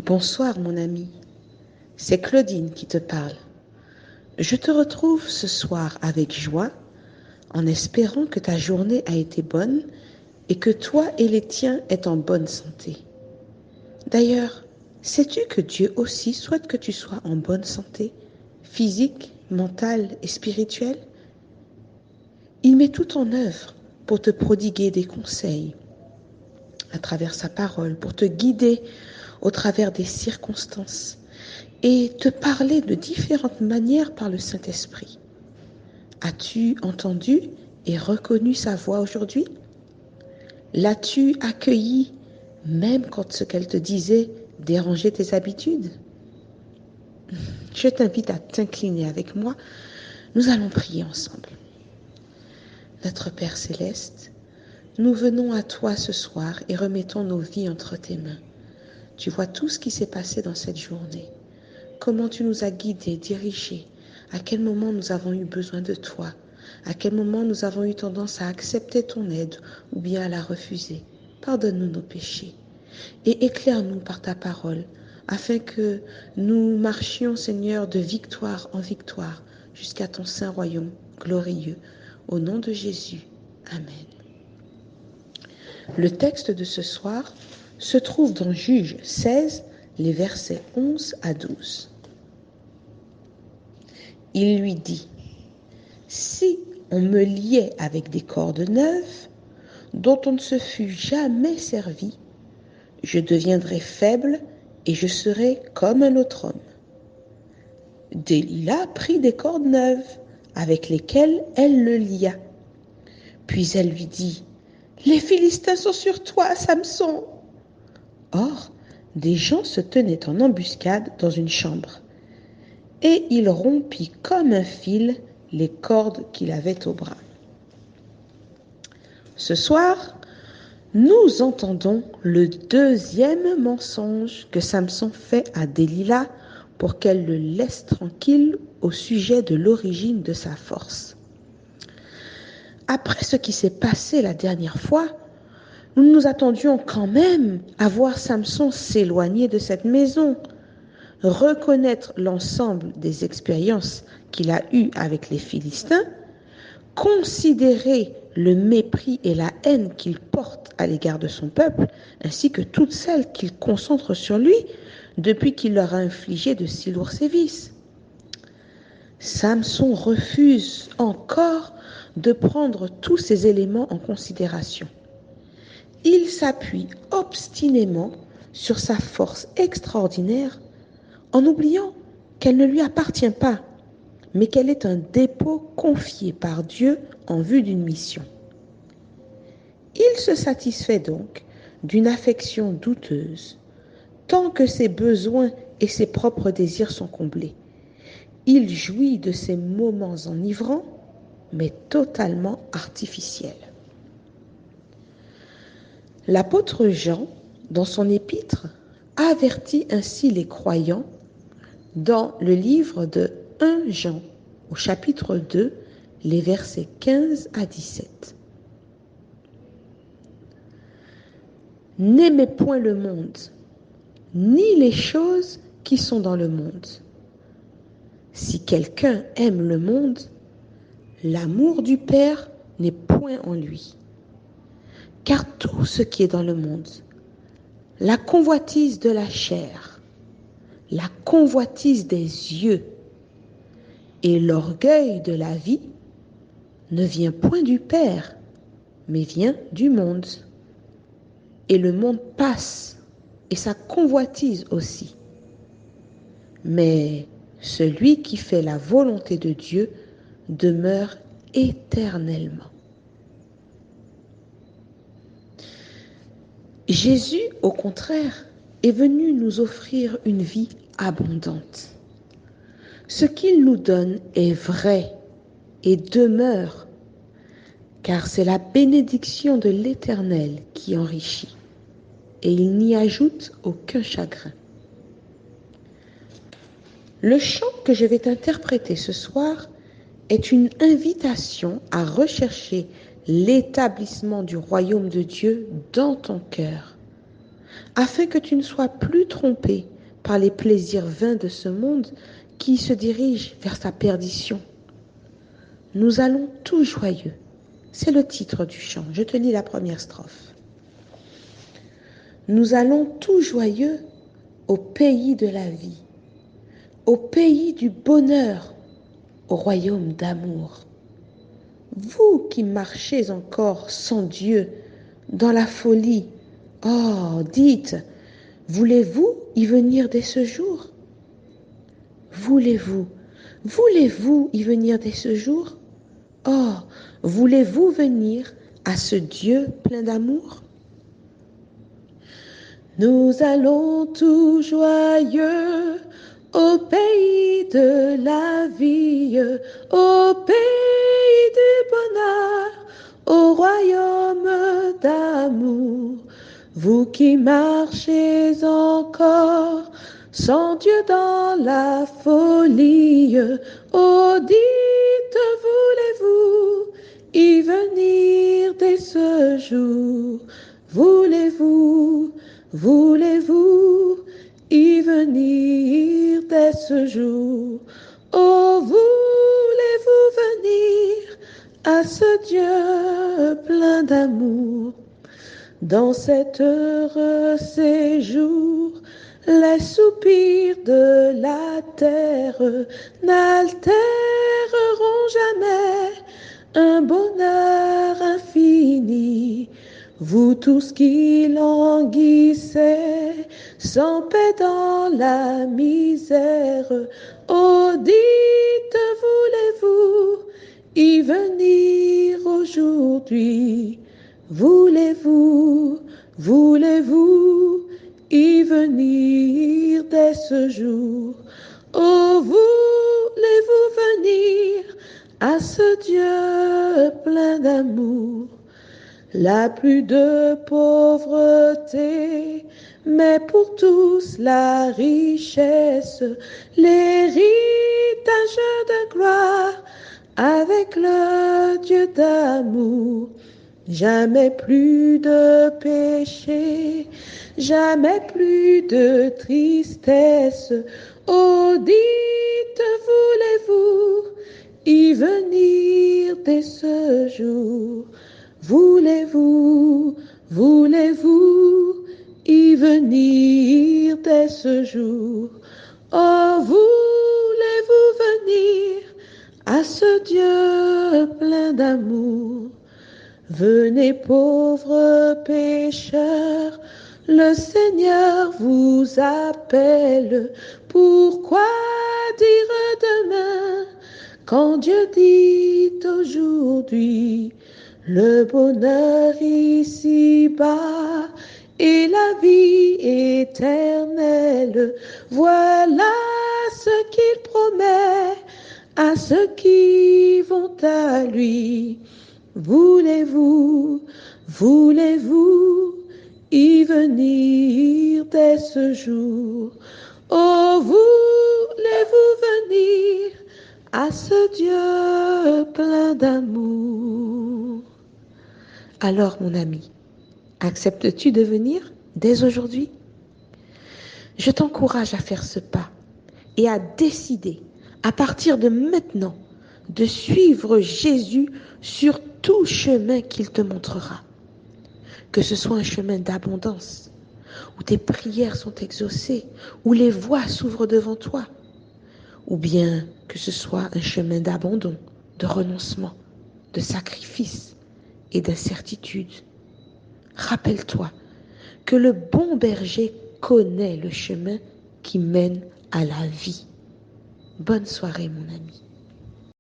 Bonsoir mon ami, c'est Claudine qui te parle. Je te retrouve ce soir avec joie en espérant que ta journée a été bonne et que toi et les tiens êtes en bonne santé. D'ailleurs, sais-tu que Dieu aussi souhaite que tu sois en bonne santé, physique, mentale et spirituelle? Il met tout en œuvre pour te prodiguer des conseils à travers sa parole, pour te guider au travers des circonstances et te parler de différentes manières par le Saint-Esprit. As-tu entendu et reconnu sa voix aujourd'hui? L'as-tu accueilli même quand ce qu'elle te disait dérangeait tes habitudes? Je t'invite à t'incliner avec moi. Nous allons prier ensemble. Notre Père Céleste, nous venons à toi ce soir et remettons nos vies entre tes mains. Tu vois tout ce qui s'est passé dans cette journée. Comment tu nous as guidés, dirigés, à quel moment nous avons eu besoin de toi, à quel moment nous avons eu tendance à accepter ton aide ou bien à la refuser. Pardonne-nous nos péchés et éclaire-nous par ta parole, afin que nous marchions, Seigneur, de victoire en victoire jusqu'à ton saint royaume glorieux. Au nom de Jésus. Amen. Le texte de ce soir se trouve dans Juges 16, les versets 11 à 12. Il lui dit, « Si on me liait avec des cordes neuves, dont on ne se fût jamais servi, je deviendrais faible et je serais comme un autre homme. » Delilah prit des cordes neuves, avec lesquelles elle le lia. Puis elle lui dit, « Les Philistins sont sur toi, Samson !» Or, des gens se tenaient en embuscade dans une chambre. Et il rompit comme un fil les cordes qu'il avait au bras. Ce soir, nous entendons le deuxième mensonge que Samson fait à Delilah pour qu'elle le laisse tranquille au sujet de l'origine de sa force. Après ce qui s'est passé la dernière fois, nous nous attendions quand même à voir Samson s'éloigner de cette maison, reconnaître l'ensemble des expériences qu'il a eues avec les Philistins, considérer le mépris et la haine qu'il porte à l'égard de son peuple, ainsi que toutes celles qu'il concentre sur lui depuis qu'il leur a infligé de si lourds sévices. Samson refuse encore de prendre tous ces éléments en considération. Il s'appuie obstinément sur sa force extraordinaire en oubliant qu'elle ne lui appartient pas, mais qu'elle est un dépôt confié par Dieu en vue d'une mission. Il se satisfait donc d'une affection douteuse, tant que ses besoins et ses propres désirs sont comblés. Il jouit de ces moments enivrants, mais totalement artificiels. L'apôtre Jean, dans son épître, avertit ainsi les croyants dans le livre de 1 Jean, au chapitre 2, les versets 15 à 17. « N'aimez point le monde, ni les choses qui sont dans le monde. Si quelqu'un aime le monde, l'amour du Père n'est point en lui. Car tout ce qui est dans le monde, la convoitise de la chair, la convoitise des yeux et l'orgueil de la vie ne vient point du Père, mais vient du monde. Et le monde passe, et sa convoitise aussi. Mais celui qui fait la volonté de Dieu demeure éternellement. » Jésus, au contraire, est venu nous offrir une vie abondante. Ce qu'il nous donne est vrai et demeure, car c'est la bénédiction de l'Éternel qui enrichit, et il n'y ajoute aucun chagrin. Le chant que je vais t'interpréter ce soir est une invitation à rechercher l'établissement du royaume de Dieu dans ton cœur, afin que tu ne sois plus trompé par les plaisirs vains de ce monde qui se dirige vers sa perdition. Nous allons tout joyeux. C'est le titre du chant. Je te lis la première strophe. Nous allons tout joyeux au pays de la vie, au pays du bonheur, au royaume d'amour. Vous qui marchez encore sans Dieu dans la folie, oh, dites, voulez-vous y venir dès ce jour? Voulez-vous y venir dès ce jour? Oh, voulez-vous venir à ce Dieu plein d'amour? Nous allons tout joyeux au pays de la vie, au pays du bonheur, au royaume d'amour. Vous qui marchez encore sans Dieu dans la folie, oh dites, voulez-vous y venir dès ce jour? Voulez-vous y venir dès ce jour? Oh, voulez-vous venir à ce Dieu plein d'amour? Dans cet heureux séjour, les soupirs de la terre n'altéreront jamais un bonheur infini. Vous tous qui languissez, sans paix dans la misère, oh dites, voulez-vous y venir aujourd'hui? Voulez-vous y venir dès ce jour? Oh, voulez-vous venir à ce Dieu plein d'amour? La plus de pauvreté, mais pour tous la richesse, l'héritage de gloire avec le Dieu d'amour. Jamais plus de péché, jamais plus de tristesse. Oh, dites, voulez-vous y venir dès ce jour? Voulez-vous y venir dès ce jour? Oh, voulez-vous venir à ce Dieu plein d'amour? Venez pauvres pécheurs, le Seigneur vous appelle. Pourquoi dire demain quand Dieu dit aujourd'hui? Le bonheur ici-bas et la vie éternelle, voilà ce qu'il promet à ceux qui vont à lui. Voulez-vous y venir dès ce jour? Oh, voulez-vous venir à ce Dieu plein d'amour? Alors, mon ami, acceptes-tu de venir dès aujourd'hui? Je t'encourage à faire ce pas et à décider, à partir de maintenant, de suivre Jésus sur tout chemin qu'il te montrera. Que ce soit un chemin d'abondance, où tes prières sont exaucées, où les voies s'ouvrent devant toi, ou bien que ce soit un chemin d'abandon, de renoncement, de sacrifice et d'incertitude. Rappelle-toi que le bon berger connaît le chemin qui mène à la vie. Bonne soirée, mon ami.